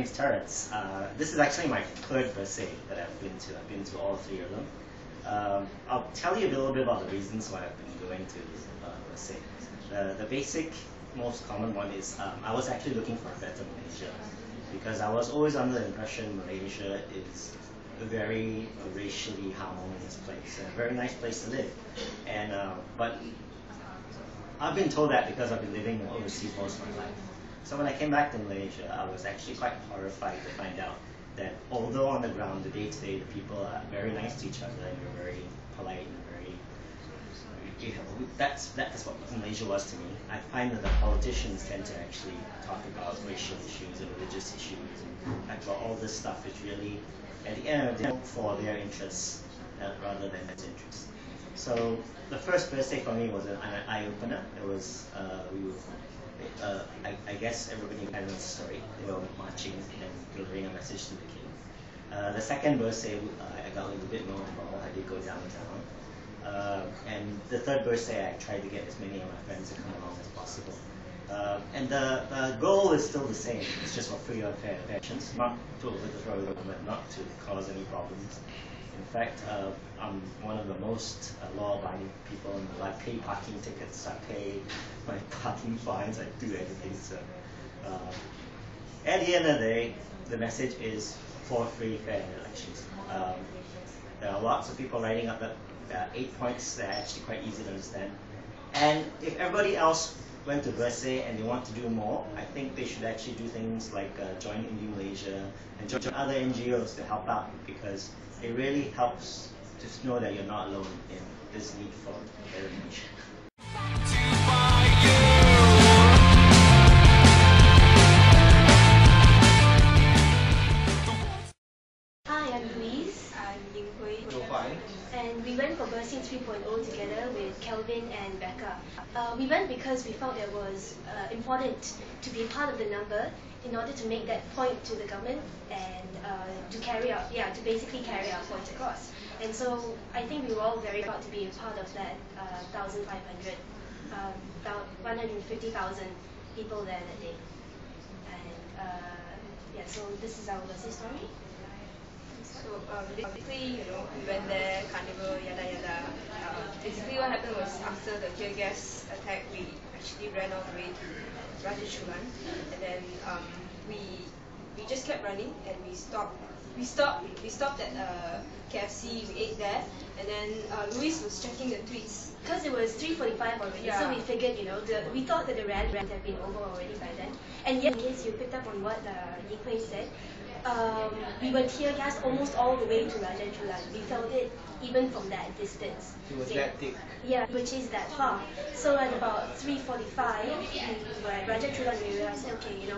name's Terence. This is actually my third Bersih that I've been to. I've been to all three of them. I'll tell you a little bit about the reasons why I've been going to Bersih. The basic, most common one is I was actually looking for a better Malaysia, because I was always under the impression Malaysia is a very racially harmonious place, a very nice place to live. And but I've been told that because I've been living overseas most of my life. So when I came back to Malaysia, I was actually quite horrified to find out that although on the ground, the day-to-day, the people are very nice to each other and they're very polite and very, that's what Malaysia was to me. I find that the politicians tend to actually talk about racial issues and religious issues and talk about all this stuff, which really, at the end of the day, for their interests rather than its interests. So the first Bersih for me was an eye-opener. It was, I guess everybody kind of knows the story. They were marching and delivering a message to the king. The second Bersih, I got a little bit more involved. I did go downtown. And the third Bersih, I tried to get as many of my friends to come along as possible. And the goal is still the same. It's just for free or fair elections, not to overthrow the government, not to cause any problems. In fact, I'm one of the most law-abiding people, and I pay parking tickets, I pay my parking fines, I do everything. So, at the end of the day, the message is for free, fair elections. There are lots of people writing up that there are 8 points that are actually quite easy to understand. And if everybody else went to Bersih and they want to do more, I think they should actually do things like join UndiMsia and join other NGOs to help out, because it really helps to know that you're not alone in this need for better nation. Hi, I'm Louise. I'm Yiing, JoFan. And we went for Bersih 3.0 together with Kelvin and Becca. We went because we felt it was important to be part of the number in order to make that point to the government and to basically carry our points across. And so I think we were all very proud to be a part of that 1,500, about 150,000 people there that day. And so this is our Bersih story. So basically, we went there, carnival, yada yada. Basically what happened was after the tear gas attack, we actually ran all the way to Raja Chulan, and then we just kept running, and we stopped at KFC, we ate there, and then Louise was checking the tweets. Because it was 3:45 already, so we figured, we thought that the rally would have been over already by then. And yet, in case you picked up on what Yiing said, we were tear gassed almost all the way to Raja Chulan. We felt it even from that distance. It was that thick. Yeah, which is that far. So at about 3:45, we were at Raja Chulan, we realized, okay,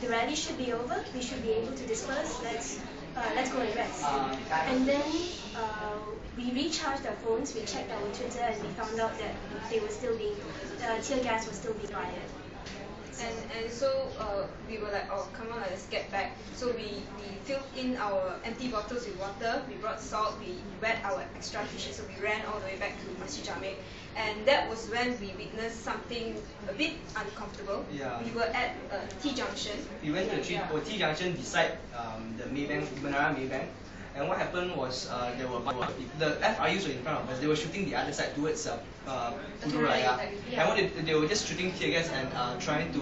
the rally should be over. We should be able to disperse. Let's go and rest. And then we recharged our phones. We checked our Twitter, and we found out that tear gas was still being fired. And so we were like, oh, come on, let's get back. So we filled in our empty bottles with water, we brought salt, we wet our extra fishes, so we ran all the way back to Masjid Jamek. And that was when we witnessed something a bit uncomfortable. Yeah. We were at T-Junction. We went to T-Junction beside the Maybank, Menara Maybank. And what happened was there were the FRUs were in front of us. They were shooting the other side towards Pudu Raya. And what they were just shooting tear gas and trying to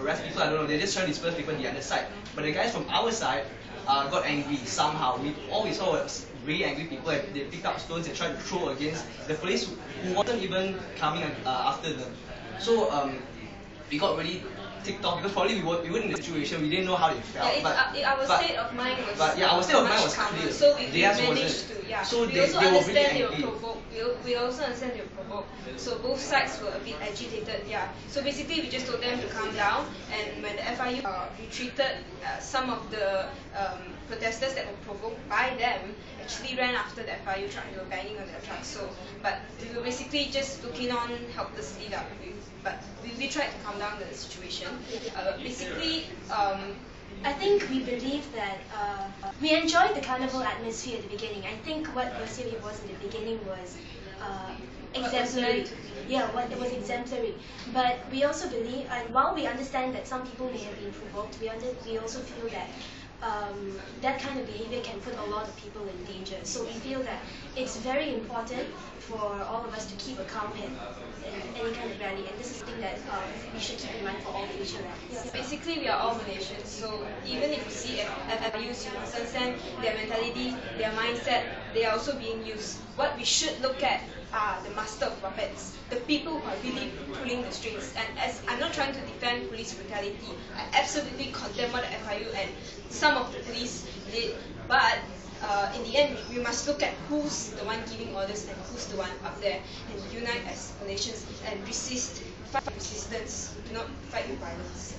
arrest people. I don't know. They're just trying to disperse people on the other side. But the guys from our side got angry somehow. All we saw was really angry people. They picked up stones and tried to throw against the police, who wasn't even coming after them. So we got really ticked off, because probably we weren't in the situation, we didn't know how they felt. Yeah, our state of mind was our state of mind was calmer. clear. So we managed to, So we also understand they were angry. provoked. We also understand they were provoked. So both sides were a bit agitated, So basically we just told them to calm down, and when the FIU retreated, some of the protesters that were provoked by them actually ran after the FIU truck. They were banging on their truck. But we were basically just looking on helplessly. But we tried to calm down the situation. Basically, I think we believe that we enjoyed the carnival atmosphere at the beginning. I think what Bersih was in the beginning was exemplary. Yeah, what it was exemplary. But we also believe, and while we understand that some people may have been provoked, we also feel that that kind of behavior can put a lot of people in danger. So we feel that it's very important for all of us to keep a calm head in any kind of rally, and this is something that we should keep in mind for all future rallies. Basically, we are all Malaysians, so even if we see FIUs, you must understand their mentality, their mindset, they are also being used. What we should look at are the master of puppets, the people who are really pulling the strings. And as I'm not trying to defend police brutality, I absolutely condemn what the FIU and some of the police did, but in the end, we must look at who's the one giving orders and who's the one up there, and unite as Malaysians and fight with resistance, not fight with violence.